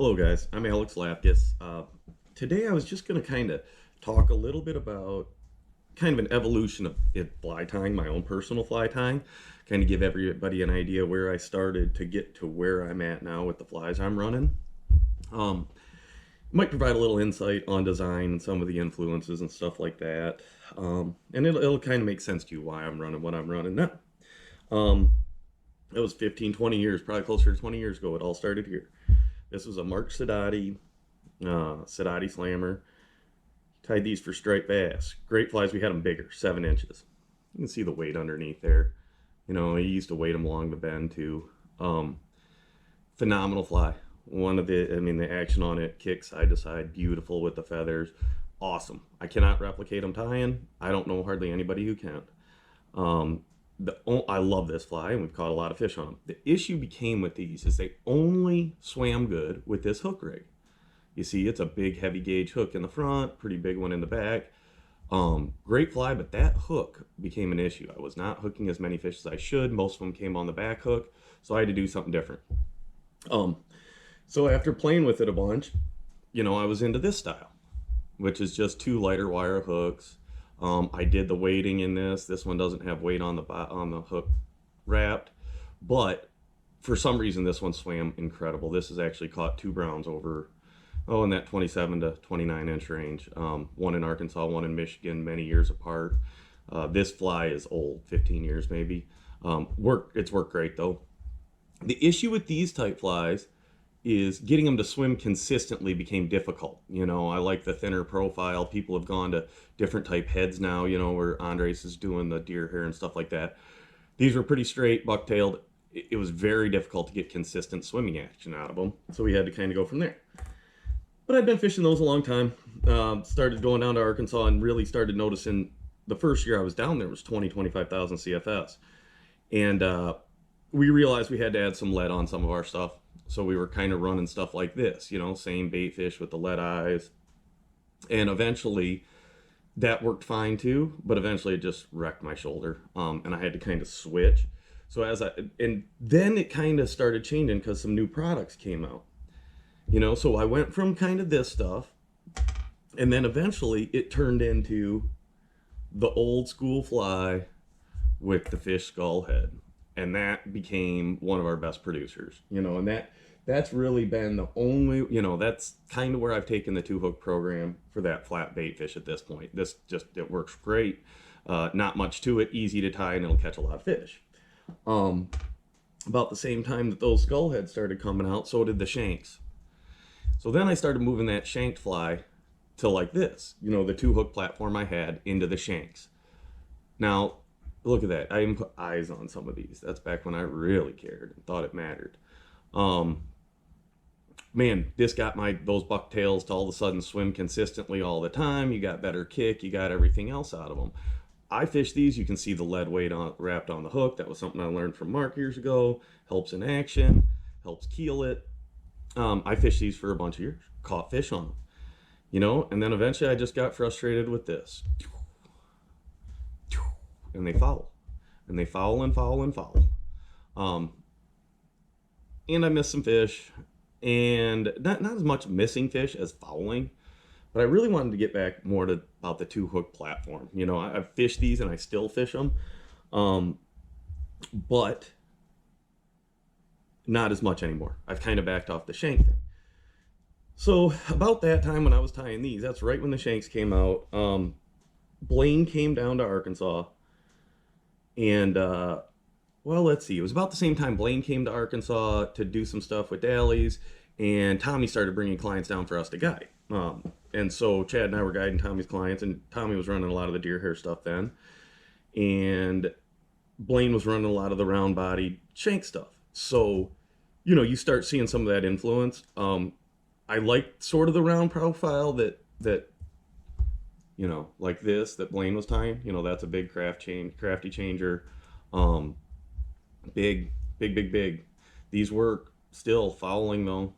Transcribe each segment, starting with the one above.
Hello, guys. I'm Alex Lapkus. Today, I was just going to kind of talk a little bit about kind of an evolution of it fly tying, my own personal fly tying, kind of give everybody an idea where I started to get to where I'm at now with the flies I'm running. Um, Might provide a little insight on design and some of the influences and stuff like that. And it'll kind of make sense to you why I'm running what I'm running now. Um, it was 15, 20 years, probably closer to 20 years ago. It all started here. This was a Mark Sidati Slammer. Tied these for striped bass. Great flies. We had them bigger, 7 inches. You can see the weight underneath there. You know, he used to weight them along the bend too. Phenomenal fly. The action on it, kick side to side, beautiful with the feathers. Awesome. I cannot replicate them tying. I don't know hardly anybody who can. I love this fly, and we've caught a lot of fish on them. The issue became with these is they only swam good with this hook rig. You see, it's a big, heavy gauge hook in the front, pretty big one in the back. Great fly, but that hook became an issue. I was not hooking as many fish as I should. Most of them came on the back hook, so I had to do something different. So after playing with it a bunch, I was into this style, which is just two lighter wire hooks. I did the weighting in this. This one doesn't have weight on the hook wrapped, but for some reason this one swam incredible. This has actually caught two browns over, in that 27 to 29 inch range. One in Arkansas, one in Michigan, many years apart. This fly is old, 15 years maybe. It's worked great though. The issue with these type flies is getting them to swim consistently became difficult. I like the thinner profile. People have gone to different type heads now, where Andres is doing the deer hair and stuff like that. These were pretty straight, buck-tailed. It was very difficult to get consistent swimming action out of them, so we had to kind of go from there. But I've been fishing those a long time. Started going down to Arkansas and really started noticing the first year I was down there was 25,000 CFS. And we realized we had to add some lead on some of our stuff. So we were kind of running stuff like this, same baitfish with the lead eyes. And eventually that worked fine too, but eventually it just wrecked my shoulder. And I had to kind of switch. And then it kind of started changing because some new products came out. So I went from kind of this stuff, and then eventually it turned into the old school fly with the fish skull head. And that became one of our best producers, and that's really been the only, that's kind of where I've taken the two hook program for that flat bait fish at this point. It works great. Not much to it, easy to tie, and it'll catch a lot of fish. About the same time that those skull heads started coming out, so did the shanks. So then I started moving that shanked fly to like this, the two hook platform I had into the shanks. Now, look at that. I even put eyes on some of these. That's back when I really cared and thought it mattered. Man, this got those bucktails to all of a sudden swim consistently all the time. You got better kick. You got everything else out of them. I fish these. You can see the lead weight wrapped on the hook. That was something I learned from Mark years ago. Helps in action. Helps keel it. I fished these for a bunch of years. Caught fish on them. And then eventually I just got frustrated with this. And they foul. And they foul and foul and foul. And I missed some fish. And not as much missing fish as fouling. But I really wanted to get back more to about the two hook platform. I've fished these and I still fish them. But not as much anymore. I've kind of backed off the shank thing. So about that time when I was tying these, that's right when the shanks came out. Blaine came down to Arkansas. And, let's see. It was about the same time Blaine came to Arkansas to do some stuff with Dallies. And Tommy started bringing clients down for us to guide. And so Chad and I were guiding Tommy's clients. And Tommy was running a lot of the deer hair stuff then. And Blaine was running a lot of the round-bodied shank stuff. So, you start seeing some of that influence. I like sort of the round profile that like this that Blaine was tying. That's a big crafty changer. Big. These work still fouling though,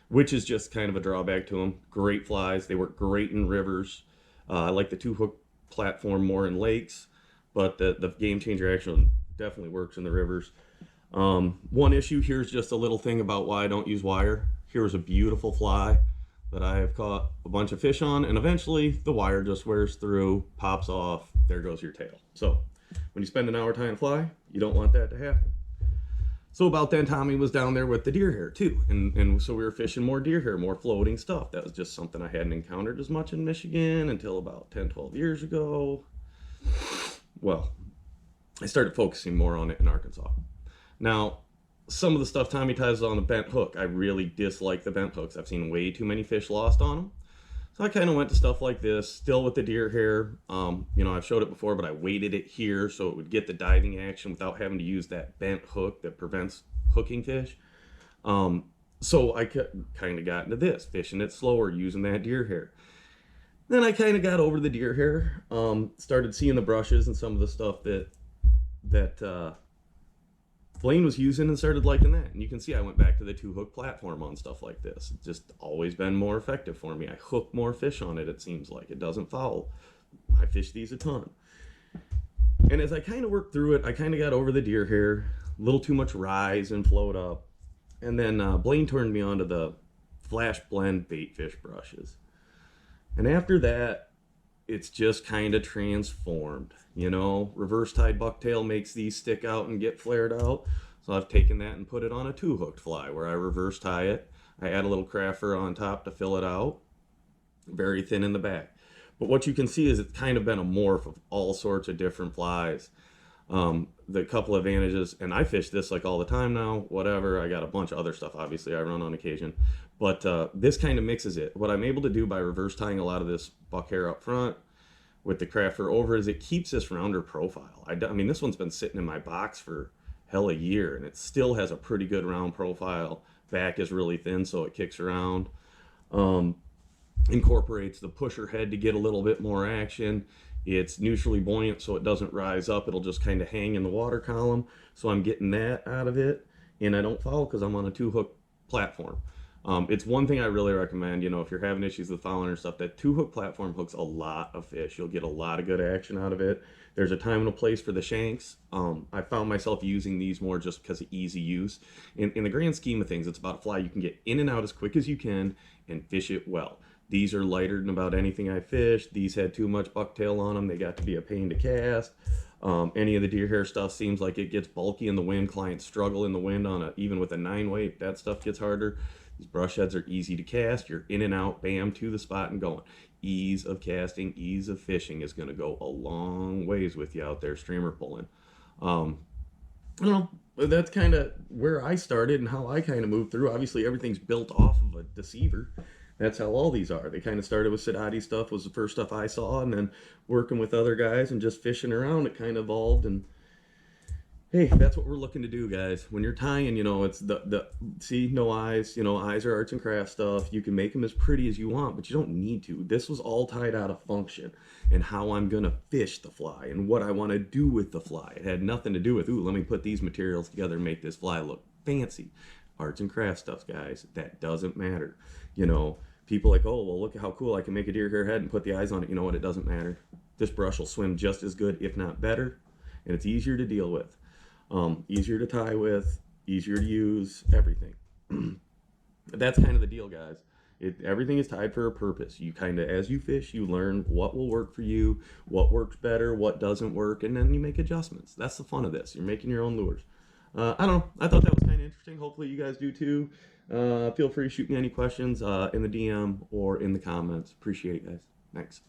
which is just kind of a drawback to them. Great flies. They work great in rivers. I like the two hook platform more in lakes, but the game changer actually definitely works in the rivers. One issue here's just a little thing about why I don't use wire. here's a beautiful fly that I have caught a bunch of fish on, and eventually the wire just wears through, pops off, there goes your tail. So when you spend an hour tying a fly, you don't want that to happen. So about then, Tommy was down there with the deer hair too, and so we were fishing more deer hair, more floating stuff. That was just something I hadn't encountered as much in Michigan until about 10, 12 years ago. Well, I started focusing more on it in Arkansas. Now, some of the stuff Tommy ties on the bent hook, I really dislike the bent hooks. I've seen way too many fish lost on them. So I kind of went to stuff like this, still with the deer hair. You know, I've showed it before, but I weighted it here so it would get the diving action without having to use that bent hook that prevents hooking fish. So I kind of got into this, fishing it slower, using that deer hair. Then I kind of got over the deer hair, started seeing the brushes and some of the stuff that Blaine was using and started liking that. And you can see I went back to the 2-hook platform on stuff like this. It's just always been more effective for me. I hook more fish on it, it seems like. It doesn't foul. I fish these a ton. And as I kind of worked through it, I kind of got over the deer hair, a little too much rise and float up. And then Blaine turned me on to the Flash Blend baitfish brushes. And after that, it's just kind of transformed. You know, reverse tied bucktail makes these stick out and get flared out. So I've taken that and put it on a 2-hooked fly where I reverse tie it. I add a little crafter on top to fill it out. Very thin in the back. But what you can see is it's kind of been a morph of all sorts of different flies. The couple advantages, and I fish this like all the time now, whatever. I got a bunch of other stuff, obviously, I run on occasion. But this kind of mixes it. What I'm able to do by reverse tying a lot of this buck hair up front with the crafter over is it keeps this rounder profile. I mean, this one's been sitting in my box for hell a year, and it still has a pretty good round profile. Back is really thin, so it kicks around. Incorporates the pusher head to get a little bit more action. It's neutrally buoyant, so it doesn't rise up. It'll just kind of hang in the water column. So I'm getting that out of it, and I don't foul because I'm on a 2-hook platform. It's one thing I really recommend, you know, if you're having issues with fouling or stuff, that 2-hook platform hooks a lot of fish. You'll get a lot of good action out of it. There's a time and a place for the shanks. I found myself using these more just because of easy use. In the grand scheme of things, it's about a fly you can get in and out as quick as you can and fish it well. These are lighter than about anything I fished. These had too much bucktail on them. They got to be a pain to cast. Any of the deer hair stuff seems like it gets bulky in the wind. Clients struggle in the wind on even with a 9-weight. That stuff gets harder. These brush heads are easy to cast. You're in and out, bam, to the spot and going. Ease of casting, ease of fishing is going to go a long ways with you out there streamer pulling. I don't know. That's kind of where I started and how I kind of moved through. Obviously, everything's built off of a deceiver. That's how all these are. They kind of started with Sidati stuff, was the first stuff I saw, and then working with other guys and just fishing around, it kind of evolved. And hey, that's what we're looking to do, guys. When you're tying, you know, it's see, no eyes. You know, eyes are arts and crafts stuff. You can make them as pretty as you want, but you don't need to. This was all tied out of function and how I'm going to fish the fly and what I want to do with the fly. It had nothing to do with, ooh, let me put these materials together and make this fly look fancy. Arts and crafts stuff, guys. That doesn't matter. You know, people like, oh, well, look at how cool I can make a deer hair head and put the eyes on it. You know what? It doesn't matter. This brush will swim just as good, if not better, and it's easier to deal with. Easier to tie with, easier to use, everything. That's kind of the deal, guys. Everything is tied for a purpose. You kind of, as you fish, you learn what will work for you, what works better, what doesn't work, and then you make adjustments. That's the fun of this. You're making your own lures. I don't know. I thought that was kind of interesting. Hopefully you guys do too. Feel free to shoot me any questions in the DM or in the comments. Appreciate it, guys. Thanks.